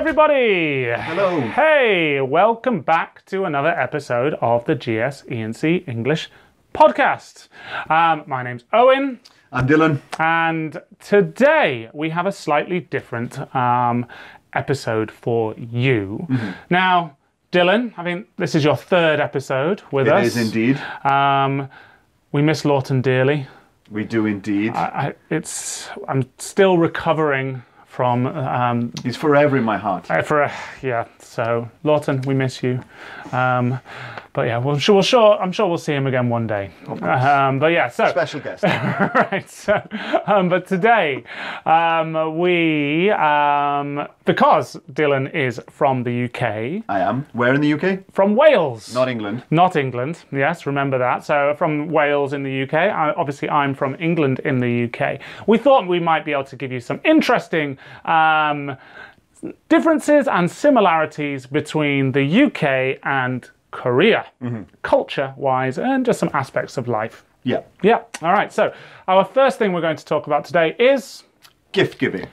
everybody! Hello! Hey, welcome back to another episode of the GS ENC English podcast. My name's Owen. I'm Dylan. And today we have a slightly different episode for you. Now, Dylan, I think this is your third episode with us. It is indeed. We miss Lawton dearly. We do indeed. I'm still recovering from... He's forever in my heart. So Lawton, we miss you. But yeah, I'm sure we'll see him again one day. But yeah, so... Special guest. Right, so... but today, because Dylan is from the UK... I am. Where in the UK? From Wales. Not England. Not England, yes, remember that. So from Wales in the UK. Obviously, I'm from England in the UK. We thought we might be able to give you some interesting differences and similarities between the UK and Korea, culture-wise, and just some aspects of life. Yeah. Yeah, all right. So our first thing we're going to talk about today is... Gift giving.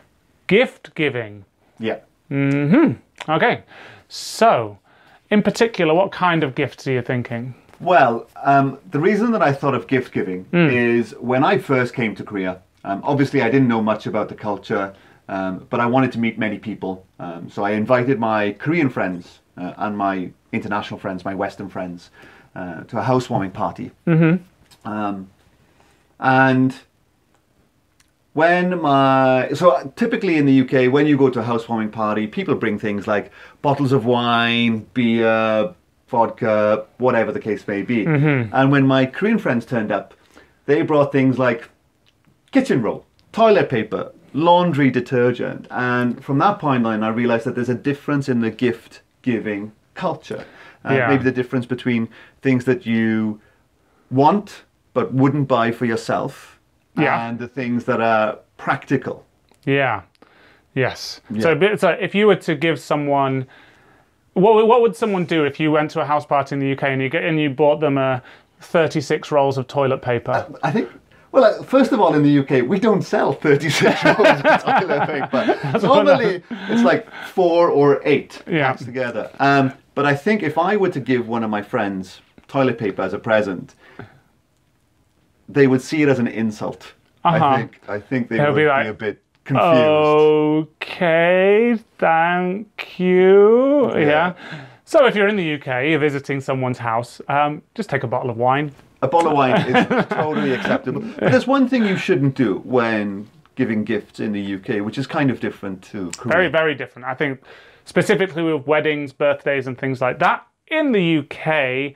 Gift giving. Yeah. Okay. So, in particular, what kind of gifts are you thinking? Well, the reason that I thought of gift giving is when I first came to Korea, obviously I didn't know much about the culture, but I wanted to meet many people. So I invited my Korean friends and my international friends, my Western friends, to a housewarming party. And so typically in the UK, when you go to a housewarming party, people bring things like bottles of wine, beer, vodka, whatever the case may be. And when my Korean friends turned up, they brought things like kitchen roll, toilet paper, laundry detergent. And from that point on, I realized that there's a difference in the gift giving culture. Maybe the difference between things that you want but wouldn't buy for yourself and the things that are practical. Yeah. Yes. Yeah. So if you were to give someone... What would someone do if you went to a house party in the UK and you bought them 36 rolls of toilet paper? I think... Well, first of all, in the UK, we don't sell 36 rolls of toilet paper. Normally, it's like 4 or 8 packs together. But I think if I were to give one of my friends toilet paper as a present, they would see it as an insult. I think they would be a bit confused. Okay, thank you. Yeah. So if you're in the UK, you're visiting someone's house, just take a bottle of wine. A bottle of wine is totally acceptable. But there's one thing you shouldn't do when giving gifts in the UK, which is kind of different to Korea. Very, very different. I think specifically with weddings, birthdays and things like that. In the UK,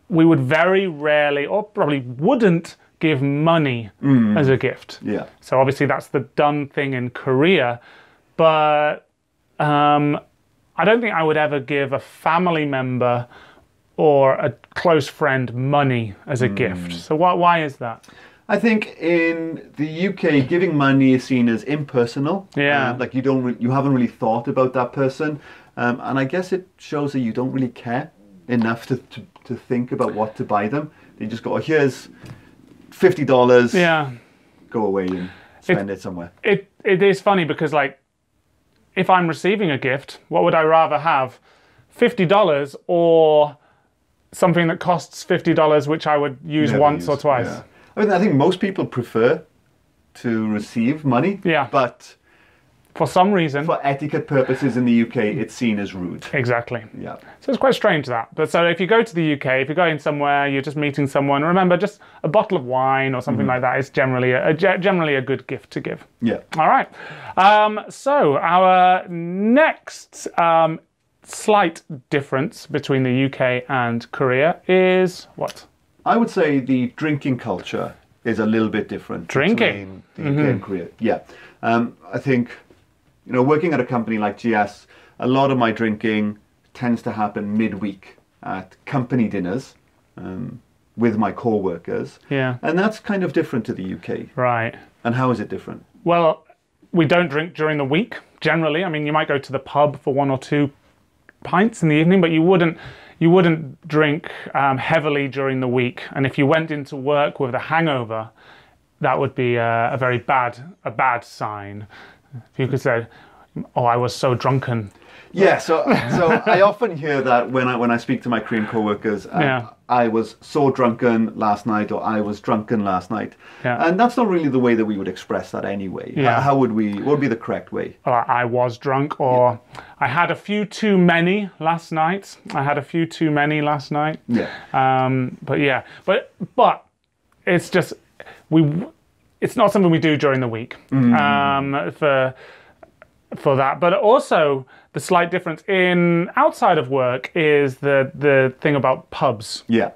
we would very rarely, or probably wouldn't, give money as a gift. Yeah. So obviously that's the done thing in Korea. But I don't think I would ever give a family member or a close friend money as a gift. So why is that? I think in the UK, giving money is seen as impersonal. Yeah. Like you haven't really thought about that person. And I guess it shows that you don't really care enough to think about what to buy them. They just go, oh, here's $50. Yeah. Go away and spend it somewhere. It is funny because, like, if I'm receiving a gift, what would I rather have? $50 or something that costs $50, which I would use once or twice? Yeah. I mean, I think most people prefer to receive money. Yeah. But for some reason, for etiquette purposes in the UK, it's seen as rude. Exactly. Yeah. So it's quite strange that. But so if you go to the UK, if you're going somewhere, you're just meeting someone, remember, just a bottle of wine or something like that is generally a good gift to give. Yeah. All right. So our next slight difference between the UK and Korea is what? I would say the drinking culture is a little bit different. Drinking? Between the UK and Korea. Yeah. I think, working at a company like GS, a lot of my drinking tends to happen midweek at company dinners with my co-workers. Yeah. And that's kind of different to the UK. Right. And how is it different? Well, we don't drink during the week, generally. I mean, you might go to the pub for 1 or 2 pints in the evening, but you wouldn't drink heavily during the week. And if you went into work with a hangover, that would be a bad sign. If you could say, oh, I was so drunken. Yeah, so I often hear that when I speak to my Korean coworkers, I was so drunken last night, or I was drunken last night, and that's not really the way that we would express that anyway. How would we? What would be the correct way? I was drunk, or I had a few too many last night. But it's just it's not something we do during the week for that. But also, the slight difference in outside of work is the thing about pubs. Yeah.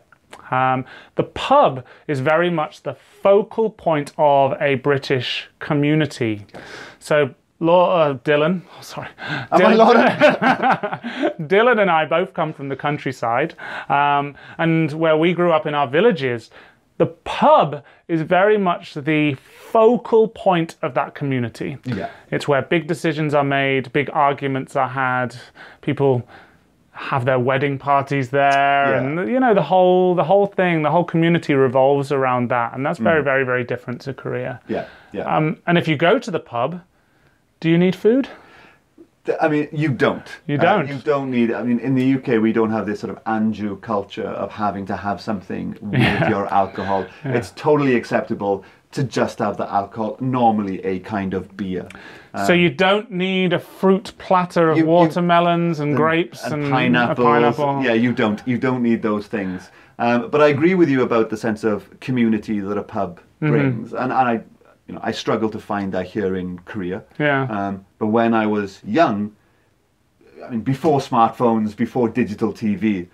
The pub is very much the focal point of a British community. So Dylan, Dylan and I both come from the countryside, and where we grew up in our villages, the pub is very much the focal point of that community. Yeah. It's where big decisions are made, big arguments are had, people have their wedding parties there, and the whole thing, the whole community revolves around that, and that's very, very, very different to Korea. Yeah, yeah. And if you go to the pub, do you need food? I mean, you don't. You don't. You don't need. I mean, in the UK, we don't have this sort of Anju culture of having to have something with your alcohol. It's totally acceptable to just have the alcohol, normally a kind of beer. So you don't need a fruit platter of watermelons and grapes and pineapples. A pineapple. Yeah, you don't. You don't need those things. But I agree with you about the sense of community that a pub brings, and I struggle to find that here in Korea. Yeah. But when I was young, I mean, before smartphones, before digital TV,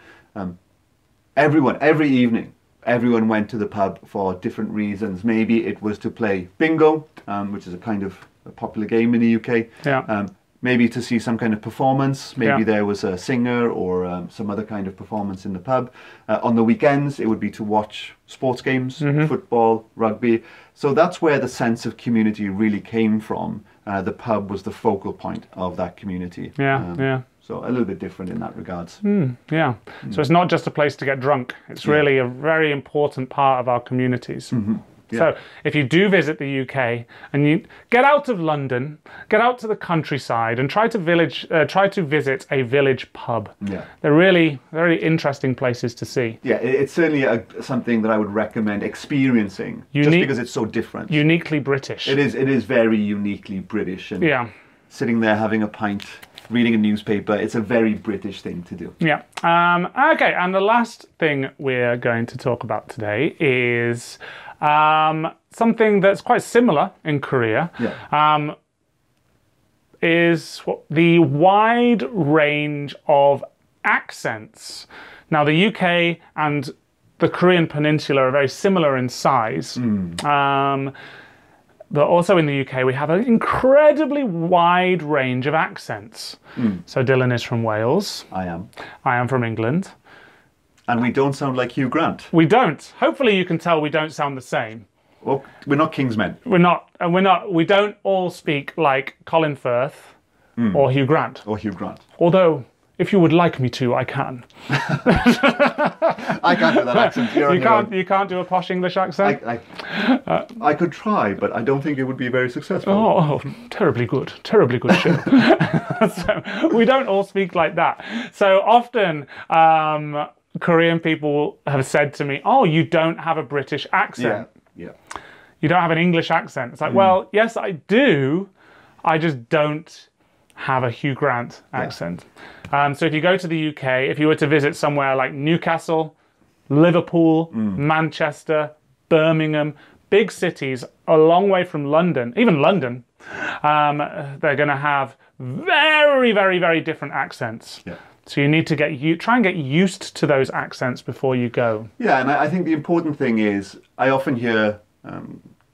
every evening, everyone went to the pub for different reasons. Maybe it was to play bingo, which is a kind of a popular game in the UK. Yeah. Maybe to see some kind of performance. Maybe there was a singer or some other kind of performance in the pub. On the weekends, it would be to watch sports games, football, rugby. So that's where the sense of community really came from. The pub was the focal point of that community. So a little bit different in that regards. So it's not just a place to get drunk. It's really a very important part of our communities. So if you do visit the UK and you get out of London, get out to the countryside and try to visit a village pub. They're really very interesting places to see. Yeah, it's certainly something that I would recommend experiencing, just because it's so different. Uniquely British. It is very uniquely British. And sitting there having a pint, reading a newspaper, it's a very British thing to do. Yeah. Okay, and the last thing we're going to talk about today is something that's quite similar in Korea, is the wide range of accents. Now, the UK and the Korean peninsula are very similar in size. But also in the UK, we have an incredibly wide range of accents. So Dylan is from Wales. I am. I am from England. And we don't sound like Hugh Grant. We don't. Hopefully you can tell we don't sound the same. Well, we're not Kingsmen. We're not. And we don't all speak like Colin Firth or Hugh Grant. Although, if you would like me to, I can. I can't do that accent. You can't do a posh English accent? I could try, but I don't think it would be very successful. Oh, terribly good show. So we don't all speak like that. So often Korean people have said to me, oh, you don't have a British accent. Yeah. You don't have an English accent. It's like, well, yes, I do. I just don't have a Hugh Grant accent. So if you go to the UK, if you were to visit somewhere like Newcastle, Liverpool, Manchester, Birmingham, big cities a long way from London, even London, they're going to have very, very, very different accents. So you need to try and get used to those accents before you go. Yeah, and I think the important thing is, I often hear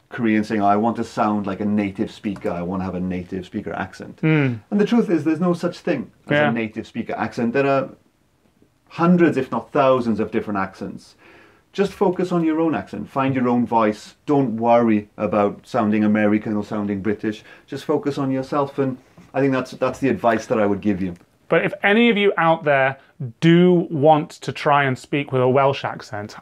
Koreans saying, oh, I want to sound like a native speaker, I want to have a native speaker accent. And the truth is, there's no such thing as a native speaker accent. There are hundreds, if not thousands, of different accents. Just focus on your own accent, find your own voice, don't worry about sounding American or sounding British, just focus on yourself, and I think that's the advice that I would give you. But if any of you out there do want to try and speak with a Welsh accent,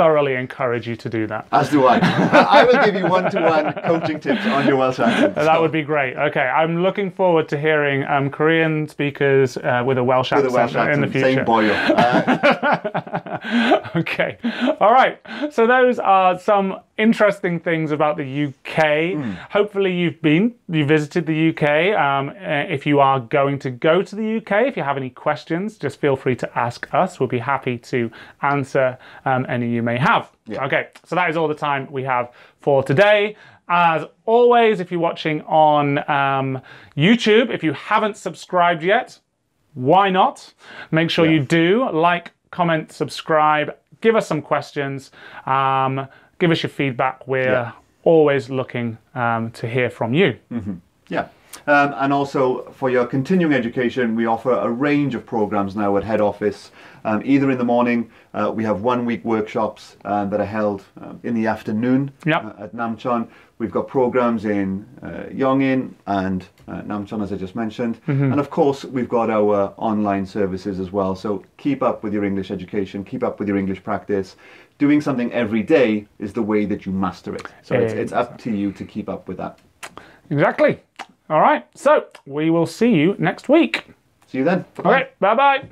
thoroughly encourage you to do that. As do I. I will give you one-to-one coaching tips on your Welsh accent. That would be great. Okay, I'm looking forward to hearing Korean speakers with a Welsh accent in the future. Same boyo. Okay, all right. So those are some interesting things about the UK. Hopefully you visited the UK. If you are going to go to the UK, if you have any questions, just feel free to ask us. We'll be happy to answer any you may have. Yeah. Okay, so that is all the time we have for today. As always, if you're watching on YouTube, if you haven't subscribed yet, why not? Make sure you do. Like, comment, subscribe, give us some questions, give us your feedback. We're always looking to hear from you. Yeah. And also for your continuing education, we offer a range of programs now at head office. Either in the morning, we have 1 week workshops that are held in the afternoon at Namcheon. We've got programs in Yongin and Namcheon, as I just mentioned. And of course, we've got our online services as well. So keep up with your English education, keep up with your English practice. Doing something every day is the way that you master it. So it's up to you to keep up with that. Exactly. All right, so we will see you next week. See you then. Bye-bye. Okay, bye-bye.